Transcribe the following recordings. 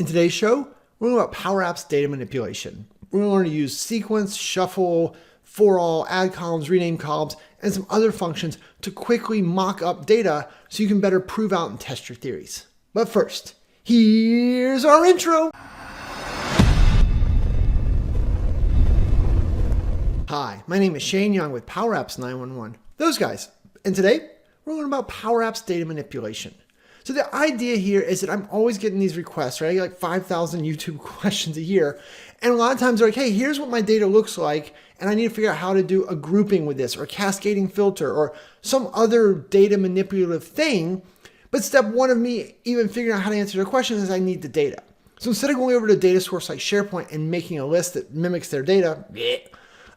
In today's show, we're going to learn about PowerApps data manipulation. We're going to learn to use sequence, shuffle, ForAll, AddColumns, rename columns, and some other functions to quickly mock up data so you can better prove out and test your theories. But first, here's our intro. Hi, my name is Shane Young with PowerApps 911. Those guys. And today, we're learning about PowerApps data manipulation. So the idea here is that I'm always getting these requests, right? I get like 5,000 YouTube questions a year. And a lot of times they're like, hey, here's what my data looks like. And I need to figure out how to do a grouping with this or a cascading filter or some other data manipulative thing. But step one of me even figuring out how to answer their question is I need the data. So instead of going over to a data source like SharePoint and making a list that mimics their data,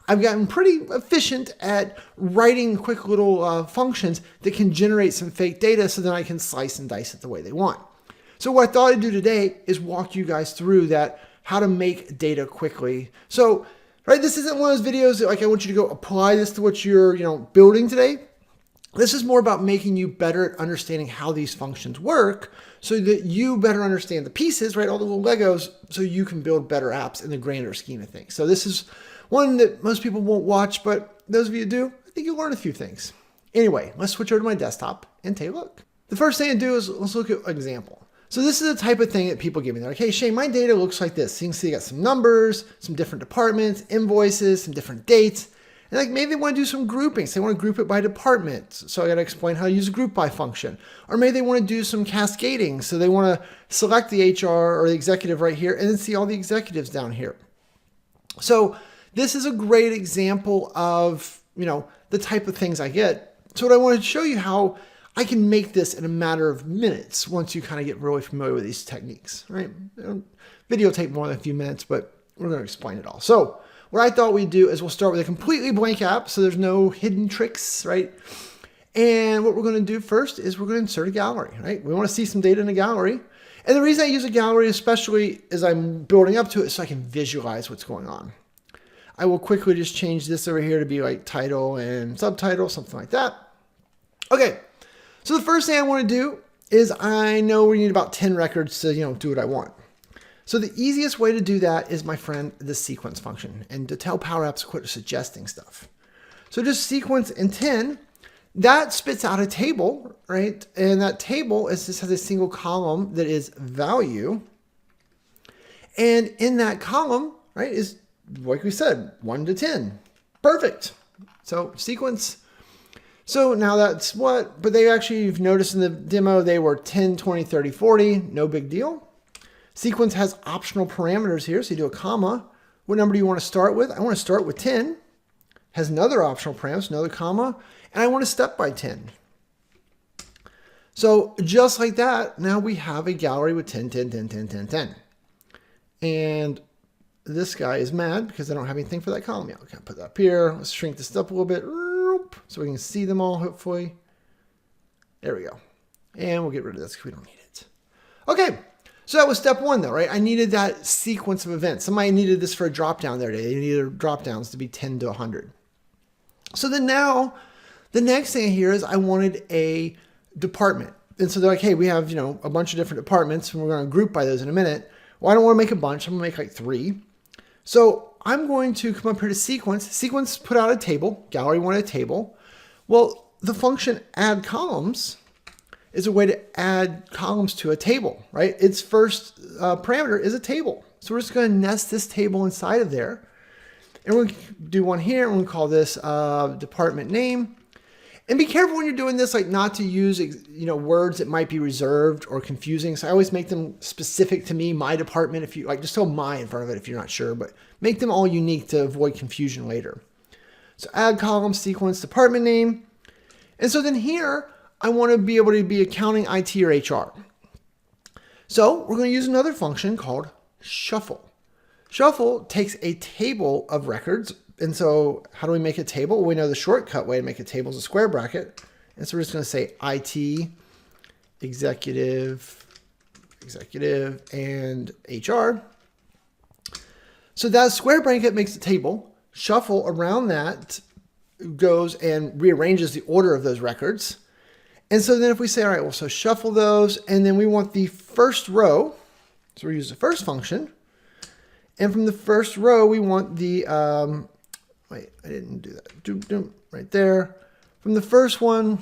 I've gotten pretty efficient at writing quick little functions that can generate some fake data so then I can slice and dice it the way they want. So what I thought I'd do today is walk you guys through that, how to make data quickly. So, right, this isn't one of those videos that like I want you to go apply this to what you're building today. This is more about making you better at understanding how these functions work so that you better understand the pieces, right, all the little Legos, so you can build better apps in the grander scheme of things. So this is one that most people won't watch, but those of you who do, I think you'll learn a few things. Anyway, let's switch over to my desktop and take a look. The first thing to do is let's look at an example. So this is the type of thing that people give me. They're like, hey, Shane, my data looks like this. So you can see you got some numbers, some different departments, invoices, some different dates. And like maybe they want to do some groupings. They want to group it by department. So I got to explain how to use a GroupBy function. Or maybe they want to do some cascading. So they want to select the HR or the executive right here and then see all the executives down here. So this is a great example of, the type of things I get. So what I wanted to show you how I can make this in a matter of minutes once you kind of get really familiar with these techniques, right? Video take more than a few minutes, but we're going to explain it all. So what I thought we'd do is we'll start with a completely blank app. So there's no hidden tricks, right? And what we're going to do first is we're going to insert a gallery, right? We want to see some data in a gallery. And the reason I use a gallery especially is I'm building up to it so I can visualize what's going on. I will quickly just change this over here to be like title and subtitle, something like that. Okay, so the first thing I want to do is I know we need about 10 records to do what I want. So the easiest way to do that is, my friend, the sequence function, and to tell PowerApps to quit suggesting stuff. So just sequence in 10, that spits out a table, right? And that table just has a single column that is value. And in that column, right, is, like we said, 1 to 10. Perfect. So sequence. So now that's what, but they actually, you've noticed in the demo, they were 10, 20, 30, 40. No big deal. Sequence has optional parameters here. So you do a comma. What number do you want to start with? I want to start with 10. Has another optional parameter, another comma. And I want to step by 10. So just like that, now we have a gallery with 10, 10, 10, 10, 10, 10. And this guy is mad because I don't have anything for that column yet. Okay, put that up here. Let's shrink this up a little bit so we can see them all, hopefully. There we go. And we'll get rid of this because we don't need it. Okay, so that was step one though, right? I needed that sequence of events. Somebody needed this for a drop-down there. They needed drop-downs to be 10 to 100. So then now, the next thing here is I wanted a department. And so they're like, hey, we have a bunch of different departments and we're going to group by those in a minute. Well, I don't want to make a bunch. I'm going to make like 3. So I'm going to come up here to sequence. Sequence put out a table. Gallery wanted a table. Well, the function AddColumns is a way to add columns to a table, right? Its first parameter is a table. So we're just going to nest this table inside of there. And we'll do one here. And we'll call this department name. And be careful when you're doing this, like not to use words that might be reserved or confusing. So I always make them specific to me, my department. If you like, just throw my in front of it if you're not sure, but make them all unique to avoid confusion later. So add column, sequence, department name. And so then here, I want to be able to be accounting, IT, or HR. So we're going to use another function called shuffle. Shuffle takes a table of records. And so how do we make a table? Well, we know the shortcut way to make a table is a square bracket. And so we're just going to say IT, executive, and HR. So that square bracket makes a table. Shuffle around that goes and rearranges the order of those records. And so then if we say, all right, well, so shuffle those, and then we want the first row So we use the first function. And from the first row, we want the, wait, I didn't do that. Right there. From the first one,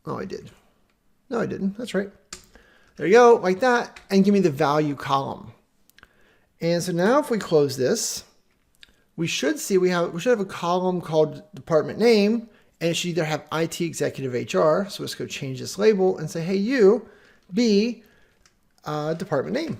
oh, I did. No, I didn't. That's right. There you go, like that, and give me the value column. And so now if we close this, we should see we should have a column called department name, and it should either have IT executive HR. So let's go change this label and say, hey, you be department name.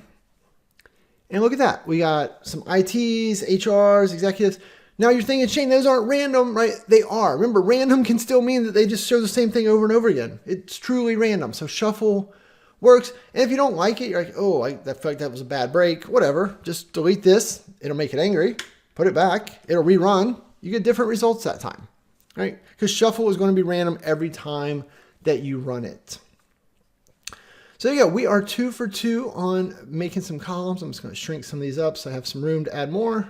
And look at that. We got some ITs, HRs, executives. Now you're thinking, Shane, those aren't random, right? They are. Remember, random can still mean that they just show the same thing over and over again. It's truly random. So shuffle works. And if you don't like it, you're like, oh, I feel like that was a bad break. Whatever. Just delete this. It'll make it angry. Put it back. It'll rerun. You get different results that time, right? Because shuffle is going to be random every time that you run it. So there you go. We are 2 for 2 on making some columns. I'm just going to shrink some of these up so I have some room to add more.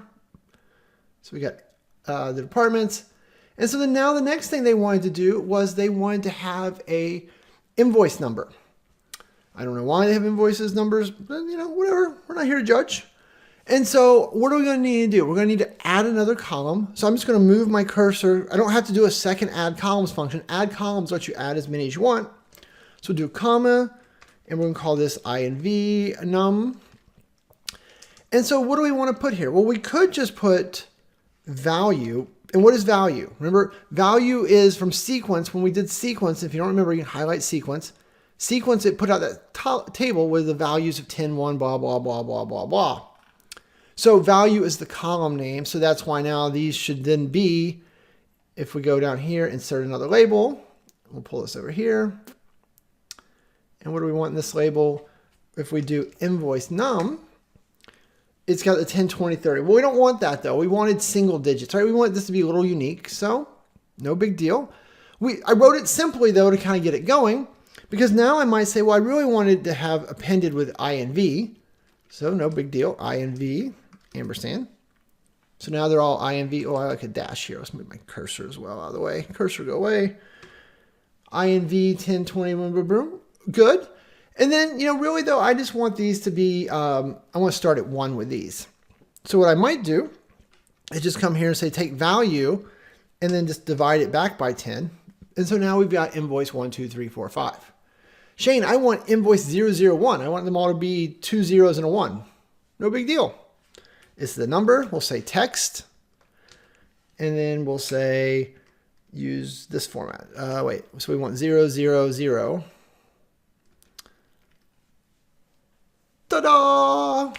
So we got the departments. And so then now the next thing they wanted to do was they wanted to have a invoice number. I don't know why they have invoices numbers, but you know, whatever. We're not here to judge. And so what are we going to need to do? We're going to need to add another column. So I'm just going to move my cursor. I don't have to do a second AddColumns function. AddColumns lets you add as many as you want. So we'll do a comma, and we're going to call this INV num. And so what do we want to put here? Well, we could just put value. And what is value? Remember, value is from sequence. When we did sequence, if you don't remember, you can highlight sequence. Sequence, it put out that table with the values of 10, 1, blah, blah, blah, blah, blah, blah. So value is the column name. So that's why now these should then be, if we go down here, insert another label. We'll pull this over here. And what do we want in this label? If we do invoice num, it's got the 10, 20, 30. Well, we don't want that though. We wanted single digits, right? We want this to be a little unique. So no big deal. I wrote it simply though to kind of get it going, because now I might say, well, I really wanted to have appended with INV. So no big deal. INV ampersand. So now they're all INV. Oh, I like a dash here. Let's move my cursor as well out of the way. Cursor go away. INV 10, 20, boom, boom. Good. And then, you know, really though, I just want these to be, I want to start at 1 with these. So what I might do is just come here and say, take value and then just divide it back by 10. And so now we've got invoice 1, 2, 3, 4, 5. Shane, I want invoice 001. I want them all to be 2 zeros and a 1. No big deal. It's the number. We'll say text. And then we'll say use this format. Wait, so we want 000. Ta-da!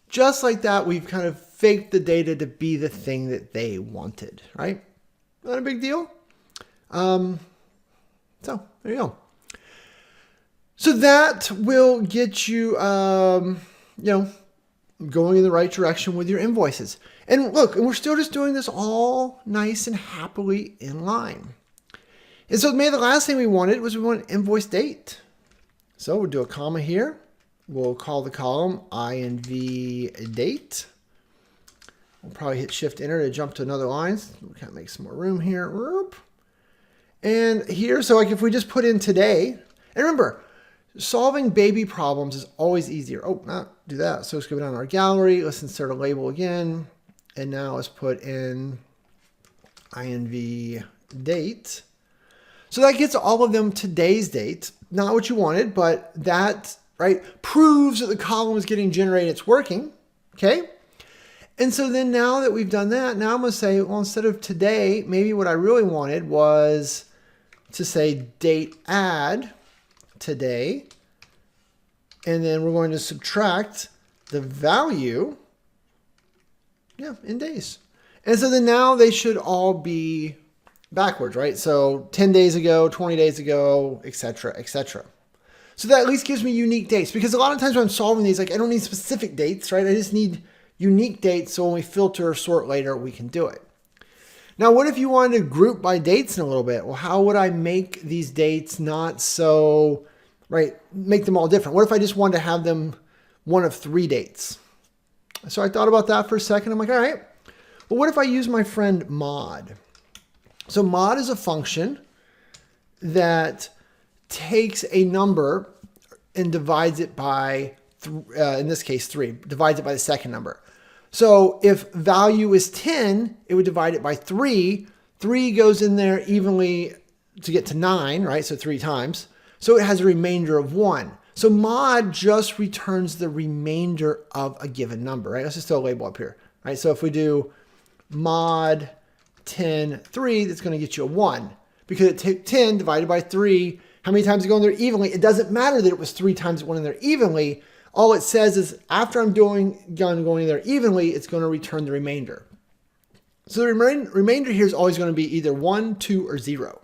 Just like that, we've kind of faked the data to be the thing that they wanted, right? Not a big deal. So there you go. So that will get you, you know, going in the right direction with your invoices. And look, and we're still just doing this all nice and happily in line. And so maybe the last thing we wanted was we wanted invoice date. So we'll do a comma here. We'll call the column INV date. We'll probably hit Shift Enter to jump to another line. We'll kind of make some more room here. And here, so like if we just put in today, and remember, solving baby problems is always easier. Oh, not do that. So let's go down to our gallery. Let's insert a label again. And now let's put in INV date. So that gets all of them today's date. Not what you wanted, but that, right, proves that the column is getting generated. It's working. Okay. And so then now that we've done that, now I'm going to say, well, instead of today, maybe what I really wanted was to say DateAdd today. And then we're going to subtract the value, in days. And so then now they should all be backwards, right? So 10 days ago, 20 days ago, etc., etc. So that at least gives me unique dates, because a lot of times when I'm solving these, like I don't need specific dates, right? I just need unique dates. So when we filter or sort later, we can do it. Now, what if you wanted to group by dates in a little bit? Well, how would I make these dates not so, right, make them all different? What if I just wanted to have them one of 3 dates? So I thought about that for a second. I'm like, all right, well, what if I use my friend mod? So mod is a function that takes a number and divides it by in this case 3, divides it by the second number. So if value is 10, it would divide it by 3. 3 goes in there evenly to get to 9, right? So 3 times. So it has a remainder of 1. So mod just returns the remainder of a given number, right? Let's just throw a label up here, right? So if we do mod 10, 3, that's going to get you a 1. Because it took 10 divided by 3. How many times it go in there evenly? It doesn't matter that it was 3 times it went in there evenly. All it says is after I'm going in there evenly, it's going to return the remainder. So the remainder here is always going to be either 1, 2, or 0.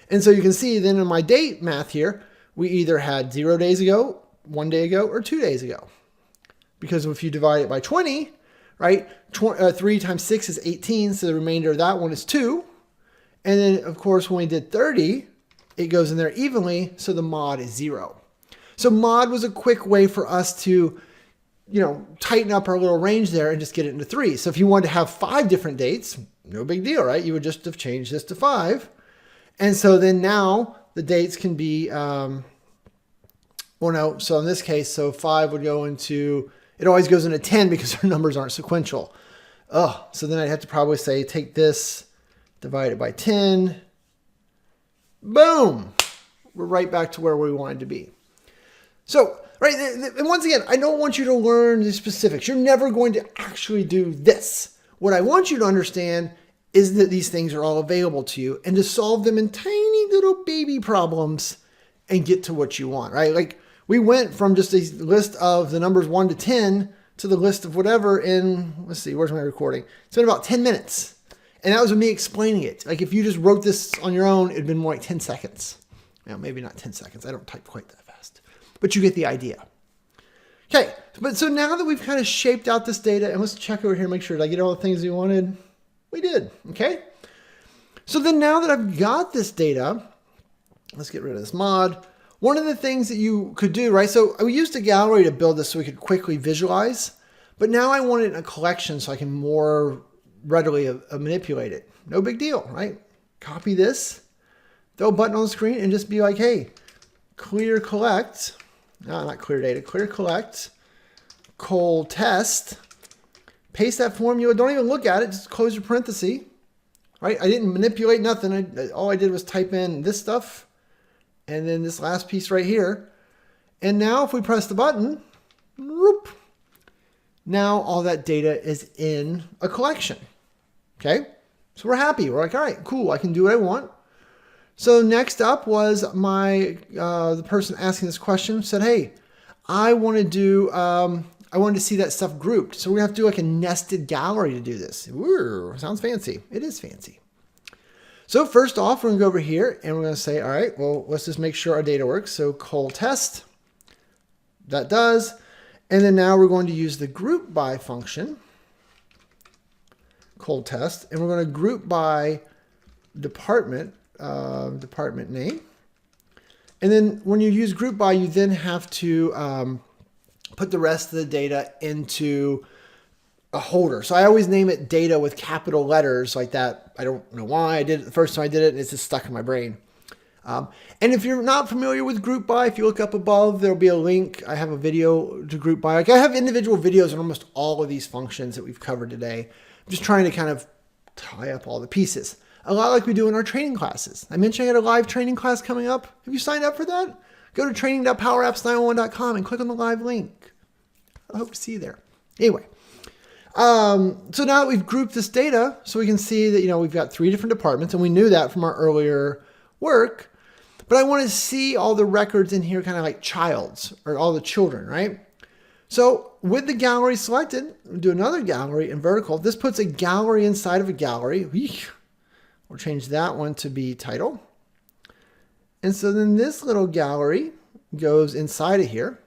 And so you can see then in my date math here, we either had 0 days ago, 1 day ago, or 2 days ago. Because if you divide it by 20, right, 3 times 6 is 18, so the remainder of that one is 2. And then, of course, when we did 30, it goes in there evenly, so the mod is 0. So mod was a quick way for us to, tighten up our little range there and just get it into 3. So if you wanted to have 5 different dates, no big deal, right? You would just have changed this to 5. And so then now the dates can be, so in this case, so 5 would go into, it always goes into 10 because our numbers aren't sequential. So then I'd have to probably say, take this, divide it by 10. Boom. We're right back to where we wanted to be. So, right, and once again, I don't want you to learn the specifics. You're never going to actually do this. What I want you to understand is that these things are all available to you and to solve them in tiny little baby problems and get to what you want, right? Like we went from just a list of the numbers 1 to 10 to the list of whatever in, let's see, where's my recording? It's been about 10 minutes. And that was with me explaining it. Like if you just wrote this on your own, it'd been more like 10 seconds. Maybe not 10 seconds. I don't type quite that fast, but you get the idea. Okay, but so now that we've kind of shaped out this data, and let's check over here and make sure, did I get all the things we wanted? We did, okay? So then now that I've got this data, let's get rid of this mod. One of the things that you could do, right? So we used a gallery to build this so we could quickly visualize, but now I want it in a collection so I can more readily manipulate it. No big deal, right? Copy this, throw a button on the screen and just be like, hey, ClearCollect, no, not clear data, ClearCollect, col test, paste that formula, don't even look at it, just close your parenthesis, right? I didn't manipulate nothing. All I did was type in this stuff and then this last piece right here. And now if we press the button, whoop, now all that data is in a collection, okay? So we're happy. We're like, all right, cool, I can do what I want. So next up was the person asking this question said, hey, I want to do, I wanted to see that stuff grouped. So we're gonna have to do like a nested gallery to do this. Ooh, sounds fancy. It is fancy. So first off, we're gonna go over here and we're gonna say, all right, well, let's just make sure our data works. So col test, that does. And then now we're going to use the GroupBy function, col test, and we're gonna group by department, department name. And then when you use GroupBy, you then have to put the rest of the data into a holder. So I always name it data with capital letters like that. I don't know why I did it the first time I did it, and it's just stuck in my brain. And if you're not familiar with GroupBy, if you look up above, there'll be a link. I have a video to GroupBy. Like I have individual videos on almost all of these functions that we've covered today. I'm just trying to kind of tie up all the pieces. A lot like we do in our training classes. I mentioned I had a live training class coming up. Have you signed up for that? Go to training.powerapps911.com and click on the live link. I hope to see you there. Anyway, so now that we've grouped this data, so we can see that, we've got 3 different departments, and we knew that from our earlier work, but I want to see all the records in here kind of like child's, or all the children, right? So with the gallery selected, we'll do another gallery in vertical. This puts a gallery inside of a gallery. We'll change that one to be title. And so then this little gallery goes inside of here.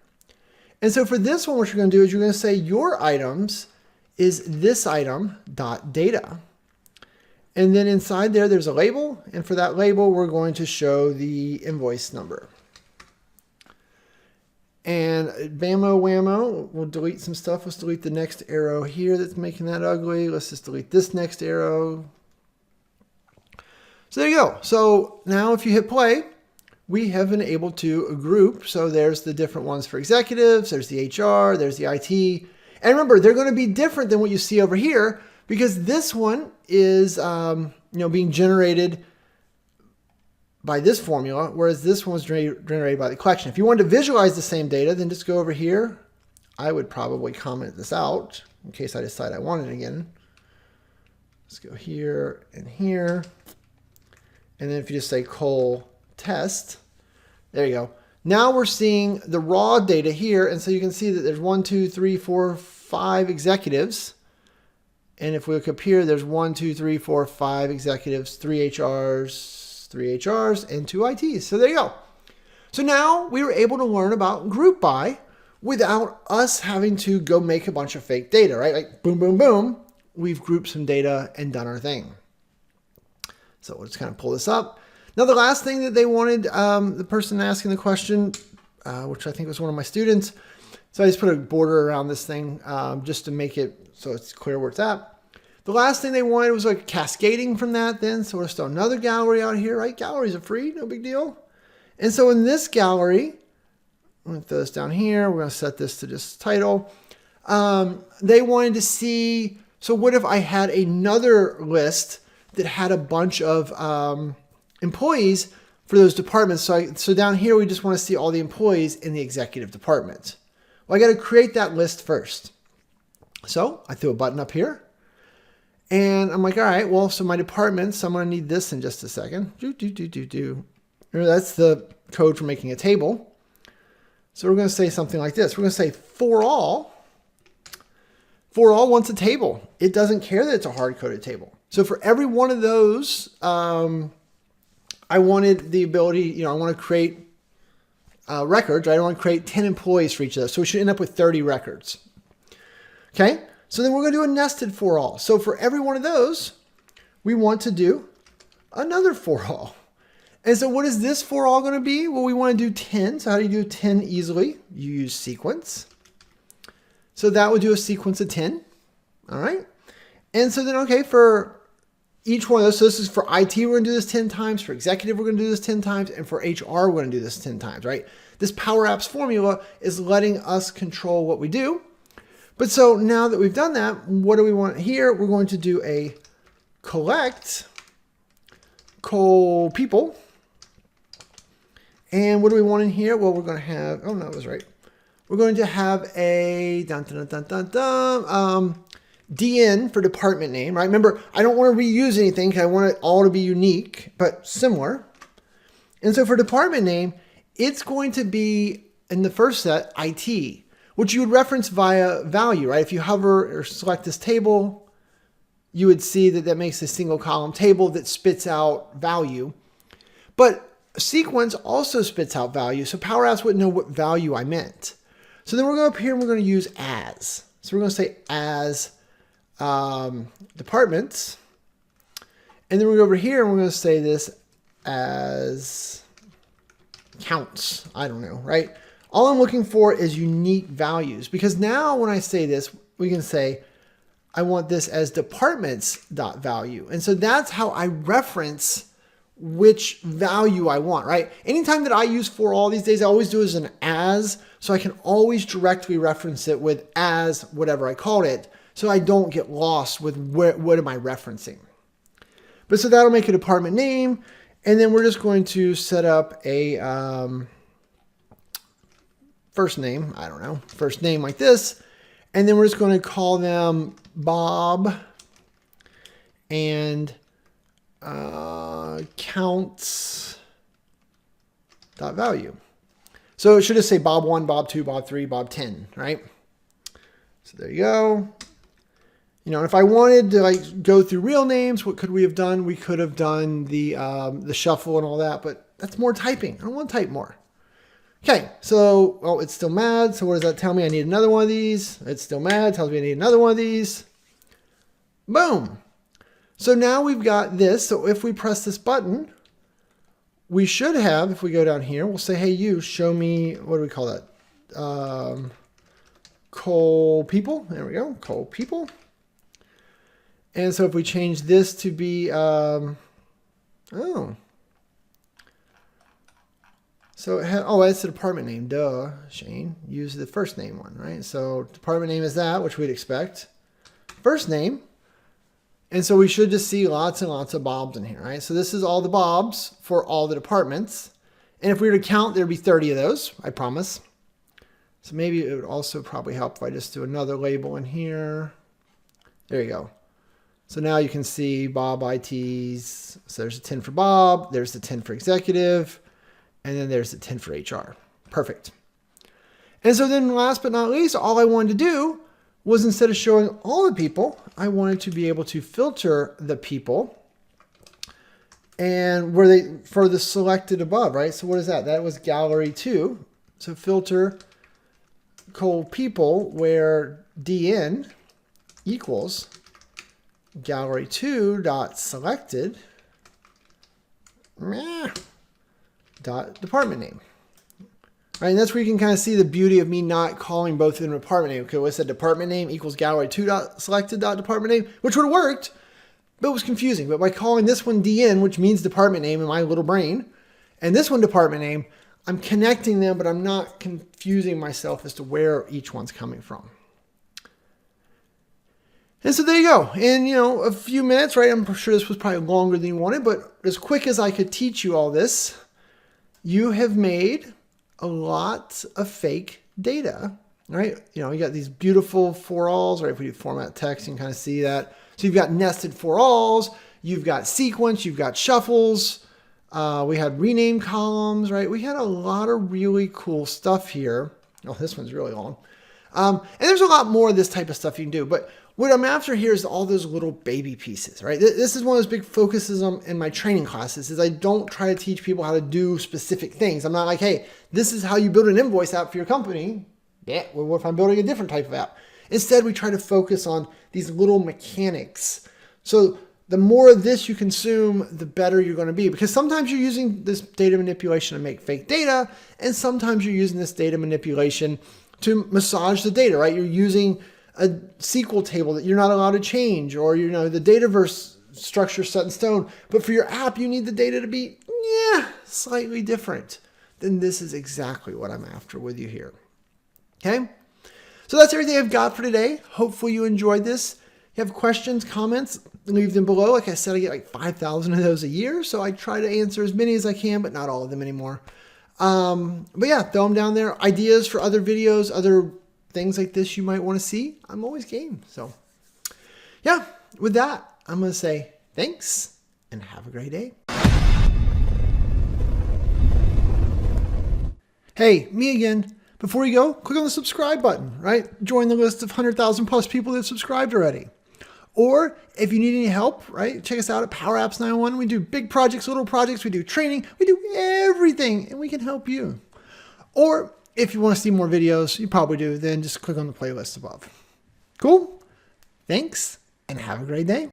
And so for this one, what you're going to do is you're going to say your items is this item dot data. And then inside there, there's a label. And for that label, we're going to show the invoice number. And bammo whammo, we'll delete some stuff. Let's delete the next arrow here that's making that ugly. Let's just delete this next arrow. So there you go. So now if you hit play, we have been able to group. So there's the different ones for executives, there's the HR, there's the IT. And remember, they're going to be different than what you see over here because this one is being generated by this formula, whereas this one was generated by the collection. If you wanted to visualize the same data, then just go over here. I would probably comment this out in case I decide I want it again. Let's go here and here. And then if you just say col test, there you go. Now we're seeing the raw data here. And so you can see that there's 1, 2, 3, 4, 5 executives. And if we look up here, there's 1, 2, 3, 4, 5 executives, 3 HRs, and 2 ITs. So there you go. So now we were able to learn about GroupBy without us having to go make a bunch of fake data, right? Like boom, boom, boom. We've grouped some data and done our thing. So we'll just kind of pull this up. Now, the last thing that they wanted, the person asking the question, which I think was one of my students. So I just put a border around this thing just to make it so it's clear where it's at. The last thing they wanted was like cascading from that then. So we'll start another gallery out here, right? Galleries are free, no big deal. And so in this gallery, I'm going to throw this down here. We're going to set this to just title. They wanted to see, so what if I had another list that had a bunch of employees for those departments? So down here, we just want to see all the employees in the executive department. Well, I got to create that list first. So I threw a button up here. And I'm like, all right, well, so my departments, I'm going to need this in just a second. That's the code for making a table. So we're going to say something like this. We're going to say ForAll. ForAll wants a table. It doesn't care that it's a hard-coded table. So for every one of those, I wanted the ability, I want to create records. I want to create 10 employees for each of those. So we should end up with 30 records. Okay. So then we're going to do a nested ForAll. So for every one of those, we want to do another ForAll. And so what is this ForAll going to be? Well, we want to do 10. So how do you do 10 easily? You use sequence. So that would do a sequence of 10. All right. And so then, okay, for each one of those, so this is for IT, we're going to do this 10 times. For executive, we're going to do this 10 times. And for HR, we're going to do this 10 times, right? This Power Apps formula is letting us control what we do. But so now that we've done that, what do we want here? We're going to do a collect col people. And what do we want in here? Well, we're going to have, oh no, it was right. We're going to have a DN for department name, right? Remember, I don't want to reuse anything because I want it all to be unique, but similar. And so for department name, it's going to be in the first set, IT, which you would reference via value, right? If you hover or select this table, you would see that that makes a single column table that spits out value. But sequence also spits out value, so Power Apps wouldn't know what value I meant. So then we're going to go up here and we're going to use as. So we're going to say as departments. And then we go over here and we're going to say this as counts. I don't know, right? All I'm looking for is unique values, because now when I say this, we can say, I want this as departments.value. And so that's how I reference which value I want, right? Anytime that I use ForAll these days, I always do it as an as, so I can always directly reference it with as whatever I called it, so I don't get lost with what am I referencing. But so that'll make a department name, and then we're just going to set up a first name, I don't know, first name like this, and then we're just going to call them Bob and counts.value. So it should just say Bob 1, Bob 2, Bob 3, Bob 10, right? So there you go. If I wanted to like go through real names, what could we have done? We could have done the shuffle and all that, but that's more typing. I don't want to type more. Okay, so, oh, it's still mad. So what does that tell me? I need another one of these. It's still mad. Tells me I need another one of these. Boom. So now we've got this. So if we press this button, we should have, if we go down here, we'll say, hey, you show me, what do we call that? Col people. There we go. Col people. And so if we change this to be, So, oh, that's the department name. Duh, Shane. Use the first name one, right? So department name is that, which we'd expect. First name. And so we should just see lots and lots of Bobs in here, right? So this is all the Bobs for all the departments. And if we were to count, there'd be 30 of those, I promise. So maybe it would also probably help if I just do another label in here. There you go. So now you can see Bob ITs. So there's a 10 for Bob, there's the 10 for executive, and then there's the 10 for HR. Perfect. And so then last but not least, all I wanted to do was instead of showing all the people, I wanted to be able to filter the people and where they for the selected above, right? So what is that? That was gallery 2. So filter people where DN equals gallery 2 dot selected dot department name. Right, and that's where you can kind of see the beauty of me not calling both in department name. Okay, what's that? Department name equals gallery 2 dot selected dot department name, which would have worked, but it was confusing. But by calling this one DN, which means department name in my little brain, and this one department name, I'm connecting them, but I'm not confusing myself as to where each one's coming from. And so there you go. In, a few minutes, right? I'm sure this was probably longer than you wanted, but as quick as I could teach you all this, you have made a lot of fake data, right? You got these beautiful ForAlls, right? If we format text, you can kind of see that. So you've got nested ForAlls, you've got sequence, you've got shuffles. We had rename columns, right? We had a lot of really cool stuff here. Oh, this one's really long. And there's a lot more of this type of stuff you can do. But what I'm after here is all those little baby pieces, right? This is one of those big focuses in my training classes is I don't try to teach people how to do specific things. I'm not like, hey, this is how you build an invoice app for your company. Yeah, well, what if I'm building a different type of app? Instead, we try to focus on these little mechanics. So the more of this you consume, the better you're going to be. Because sometimes you're using this data manipulation to make fake data, and sometimes you're using this data manipulation to massage the data, right? You're using a SQL table that you're not allowed to change, or the Dataverse structure set in stone. But for your app, you need the data to be slightly different. Then this is exactly what I'm after with you here. Okay? So that's everything I've got for today. Hopefully you enjoyed this. If you have questions, comments, leave them below. Like I said, I get like 5,000 of those a year. So I try to answer as many as I can, but not all of them anymore. But yeah, throw them down there. Ideas for other videos, other things like this you might want to see. I'm always game. So yeah, with that, I'm going to say thanks and have a great day. Hey, me again. Before you go, click on the subscribe button, right? Join the list of 100,000 plus people that have subscribed already. Or if you need any help, right? Check us out at Power Apps 911. We do big projects, little projects. We do training. We do everything, and we can help you. Or if you want to see more videos, you probably do, then just click on the playlist above. Cool? Thanks, and have a great day.